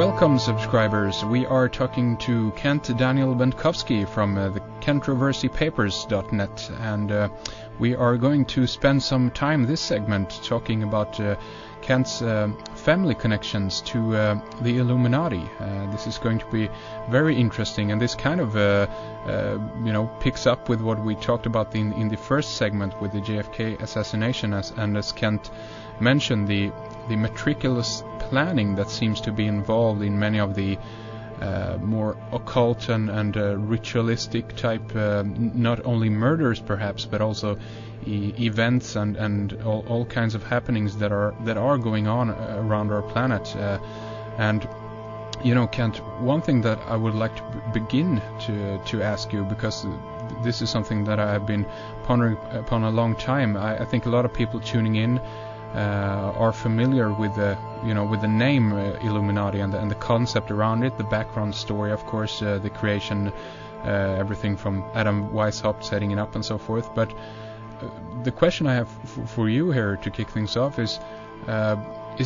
Welcome, subscribers. We are talking to Kent Daniel Bentkowski from the controversypapers.net, and we are going to spend some time this segment talking about Kent's family connections to the Illuminati. This is going to be very interesting, and this kind of picks up with what we talked about in the first segment with the JFK assassination, as Kent mentioned, the meticulous planning that seems to be involved in many of the more occult and ritualistic type, not only murders perhaps, but also events and all kinds of happenings that are going on around our planet. And Kent, one thing that I would like to begin to ask you, because this is something that I have been pondering upon a long time. I think a lot of people tuning in are familiar with the name Illuminati and the concept around it, the background story, of course, the creation, everything from Adam Weishaupt setting it up and so forth. But the question I have for you here to kick things off is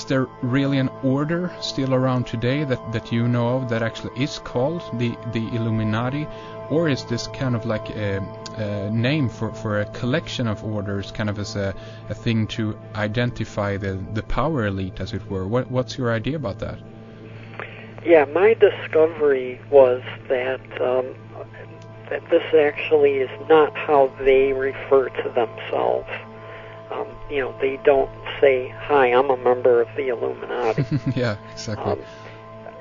there really an order still around today that you know of that actually is called the Illuminati, or is this kind of like a name for a collection of orders, kind of as a thing to identify the power elite, as it were? What's your idea about that? Yeah, my discovery was that this actually is not how they refer to themselves. They don't say, "Hi, I'm a member of the Illuminati." Yeah, exactly.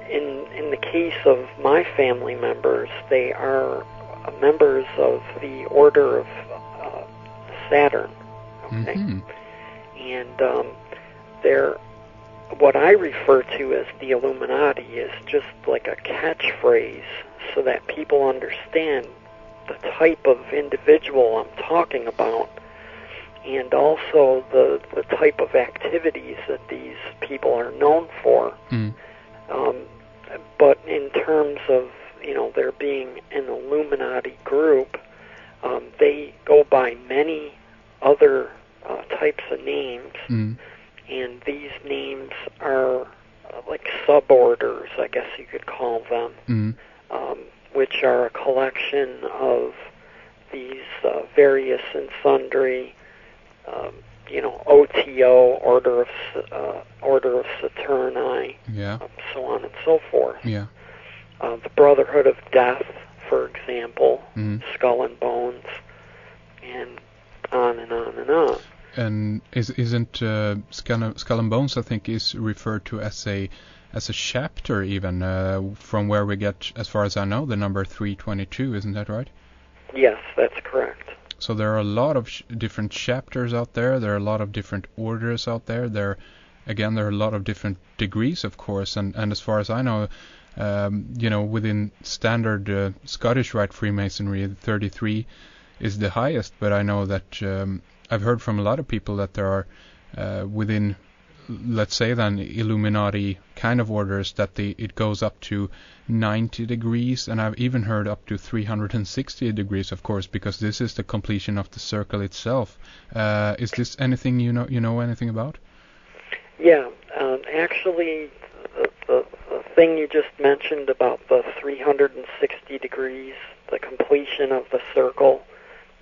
In the case of my family members, they are members of the Order of Saturn. Okay, and they're what I refer to as the Illuminati is just like a catchphrase, so that people understand the type of individual I'm talking about, and also the type of activities that these people are known for. But in terms of there being an Illuminati group, they go by many other types of names, and these names are like suborders, I guess you could call them, which are a collection of these various and sundry OTO, Order of Saturni, so on and so forth. Yeah. The Brotherhood of Death, for example, Skull and Bones, and on and on and on. And isn't Skull and Bones, I think, is referred to as a chapter even, from where we get, as far as I know, the number 322, isn't that right? Yes, that's correct. So there are a lot of different chapters out there. There are a lot of different orders out there. There are a lot of different degrees, of course. And as far as I know, within standard Scottish Rite Freemasonry, 33 is the highest. But I know that I've heard from a lot of people that there are within, let's say then, Illuminati kind of orders that it goes up to 90 degrees, and I've even heard up to 360 degrees, of course, because this is the completion of the circle itself. Is this anything you know anything about? Yeah, actually, the thing you just mentioned about the 360 degrees, the completion of the circle,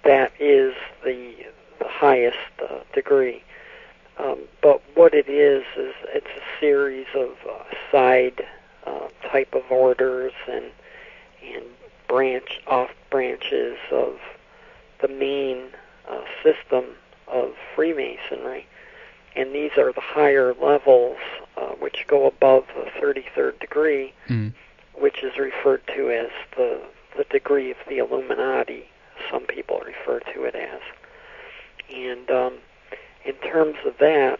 that is the highest degree. But what it is it's a series of side type of orders and off branches of the main system of Freemasonry. And these are the higher levels, which go above the 33rd degree, which is referred to as the degree of the Illuminati. Some people refer to it as. And in terms of that,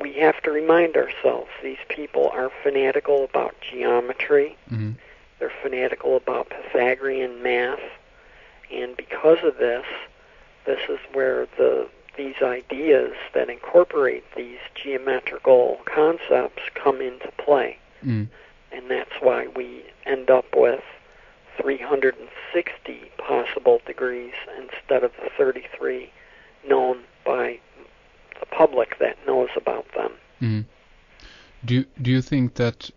we have to remind ourselves these people are fanatical about geometry. They're fanatical about Pythagorean math, and because of this is where these ideas that incorporate these geometrical concepts come into play. And that's why we end up with 360 possible degrees instead of the 33 known by the public that knows about them. Do you think that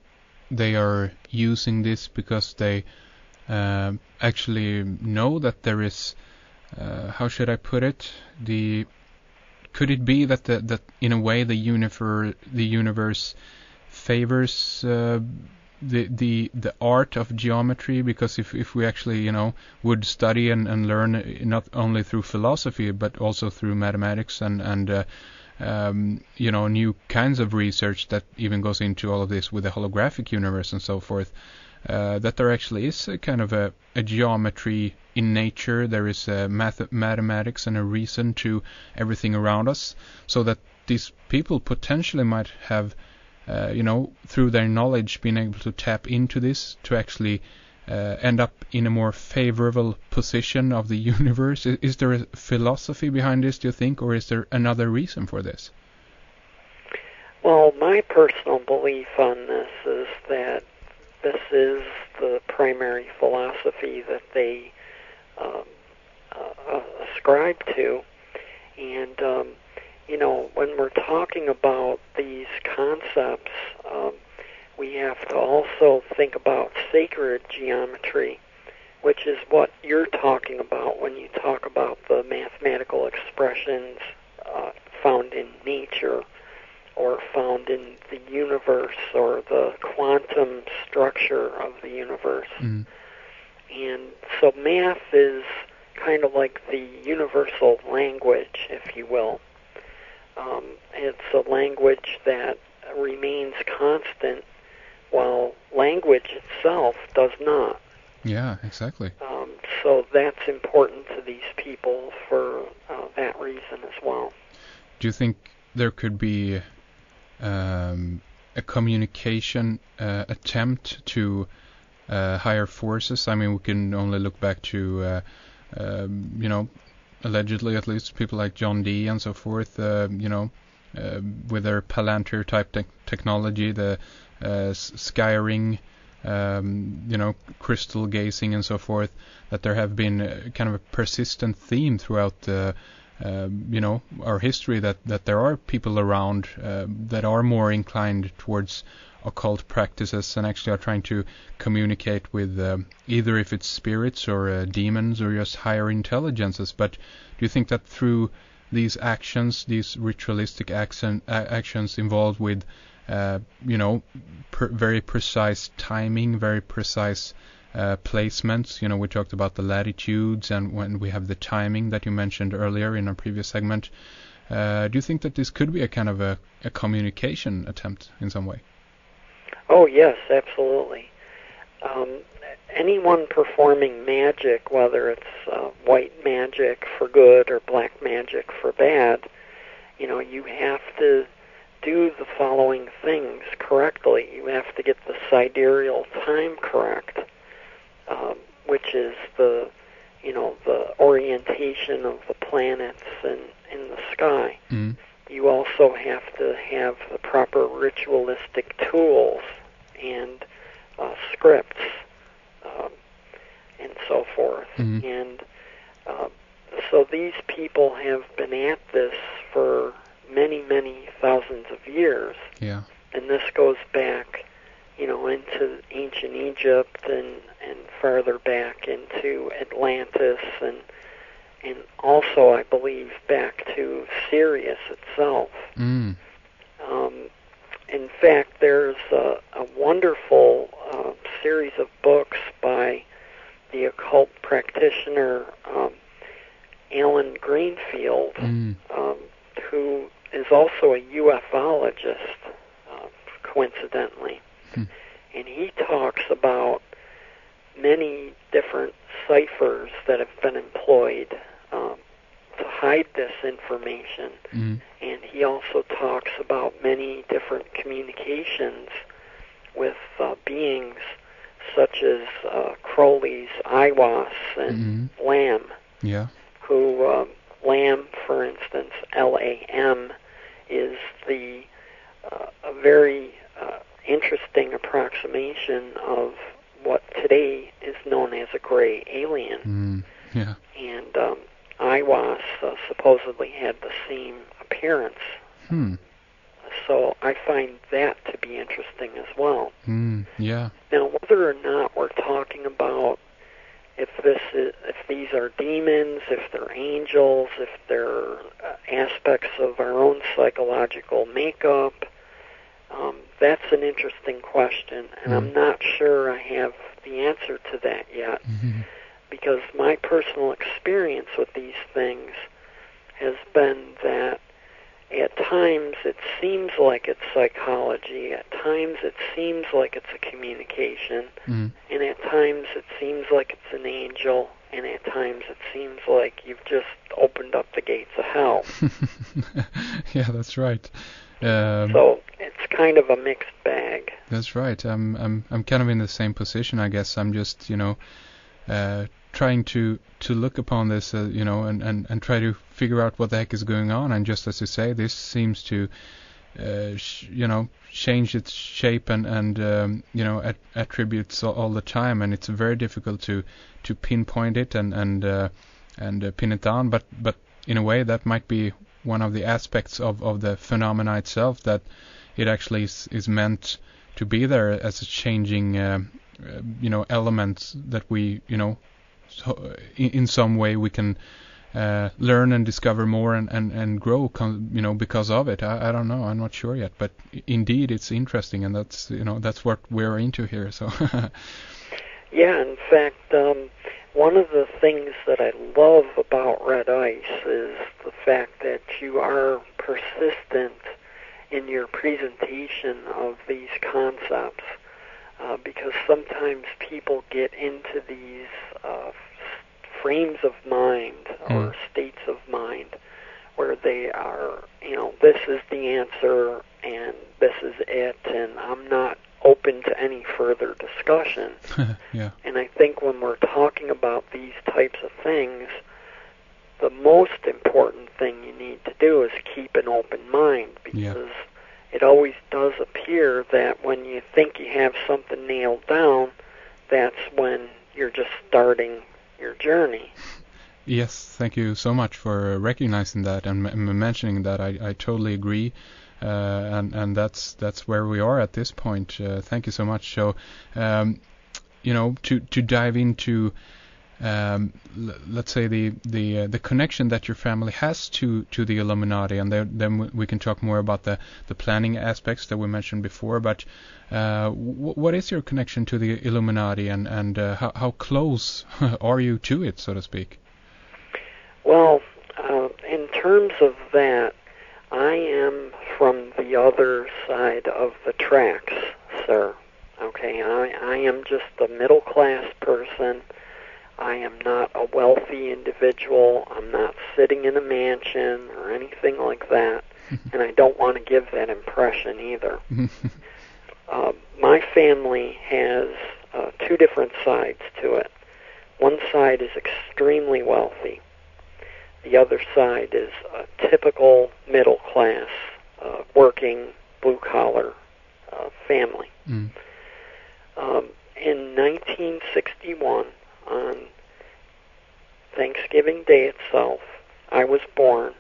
they are using this because they actually know that there is, how should I put it? Could it be that that in a way the universe favors the art of geometry? Because if we actually would study and learn not only through philosophy but also through mathematics and new kinds of research that even goes into all of this with the holographic universe and so forth, that there actually is a kind of a geometry in nature. There is a mathematics and a reason to everything around us, so that these people potentially might have, through their knowledge, been able to tap into this to actually end up in a more favorable position of the universe. Is there a philosophy behind this, do you think, or is there another reason for this? Well, my personal belief on this is that this is the primary philosophy that they ascribe to. And, when we're talking about these concepts, we have to also think about sacred geometry, which is what you're talking about when you talk about the mathematical expressions found in nature or found in the universe or the quantum structure of the universe. Mm. And so math is kind of like the universal language, if you will. It's a language that remains constant while language itself does not. Yeah, exactly. So that's important to these people for that reason as well. Do you think there could be a communication attempt to higher forces? I mean, we can only look back to, allegedly at least, people like John Dee and so forth, with their Palantir type technology, the skyring, crystal gazing and so forth, that there have been kind of a persistent theme throughout our history that there are people around that are more inclined towards occult practices and actually are trying to communicate with either if it's spirits or demons or just higher intelligences. But do you think that through these actions, these ritualistic actions involved with very precise timing, very precise placements, we talked about the latitudes and when we have the timing that you mentioned earlier in our previous segment, do you think that this could be a kind of a communication attempt in some way? Oh, yes, absolutely. Anyone performing magic, whether it's white magic for good or black magic for bad, you have to do the following things correctly. You have to get the sidereal time correct, which is the orientation of the planets in the sky. Mm. You also have to have the proper ritualistic tools and scripts and so forth. Mm-hmm. And so these people have been at this for many, many thousands of years. Yeah. And this goes back, into ancient Egypt and farther back into Atlantis and also, I believe, back to Sirius itself. Mm. In fact, there's a wonderful series of books by the occult practitioner Alan Greenfield, who is also a ufologist, coincidentally. And he talks about many different ciphers that have been employed to hide this information. And he also talks about many different communications with beings such as Crowley's Aiwass and Lam. Yeah. Who, Lam, for instance, Lam, is a very interesting approximation of what today is known as a gray alien. Yeah. And Aiwass supposedly had the same appearance. So I find that to be as well. Yeah. Now, whether or not we're talking about if these are demons, if they're angels, if they're aspects of our own psychological makeup, that's an interesting question, and I'm not sure I have the answer to that yet, because my personal experience with these things has been that at times it seems like it's psychology, at times it seems like it's a communication, and at times it seems like it's an angel, and at times it seems like you've just opened up the gates of hell. Yeah, that's right. So it's kind of a mixed bag. That's right. I'm kind of in the same position, I guess. I'm just, trying to look upon this, and try to figure out what the heck is going on. And just as you say, this seems to, change its shape and attributes all the time, and it's very difficult to pinpoint it and pin it down. But in a way, that might be one of the aspects of the phenomena itself, that it actually is meant to be there as a changing, elements that we, so in some way we can learn and discover more and grow, because of it. I don't know. I'm not sure yet, but indeed it's interesting, and that's what we're into here. So. Yeah, in fact, one of the things that I love about Red Ice is the fact that you are persistent in your presentation of these concepts, because sometimes people get into these frames of mind or states of mind where they are, this is the answer and this is it, and I'm not open to any further discussion. Yeah. And I think when we're talking about these types of things, the most important thing you need to do is keep an open mind, because it always does appear that when you think you have something nailed down, that's when you're just starting your journey. Yes, thank you so much for recognizing that and mentioning that. I totally agree. And that's where we are at this point. Thank you so much. So, to dive into, let's say the connection that your family has to the Illuminati, and then we can talk more about the planning aspects that we mentioned before. But what is your connection to the Illuminati, and how close are you to it, so to speak? Well, in terms of that, I am from the other side of the tracks, sir. Okay, I am just a middle-class person. I am not a wealthy individual. I'm not sitting in a mansion or anything like that, and I don't want to give that impression either. My family has two different sides to it. One side is extremely wealthy. The other side is a typical middle-class, working, blue-collar family. In 1961, on Thanksgiving Day itself, I was born,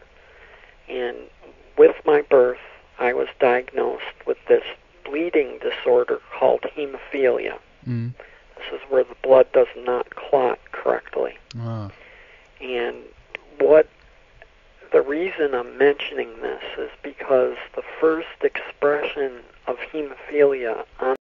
and with my birth, I was diagnosed with this bleeding disorder called hemophilia. This is where the blood does not clot correctly. And the reason I'm mentioning this is because the first expression of hemophilia on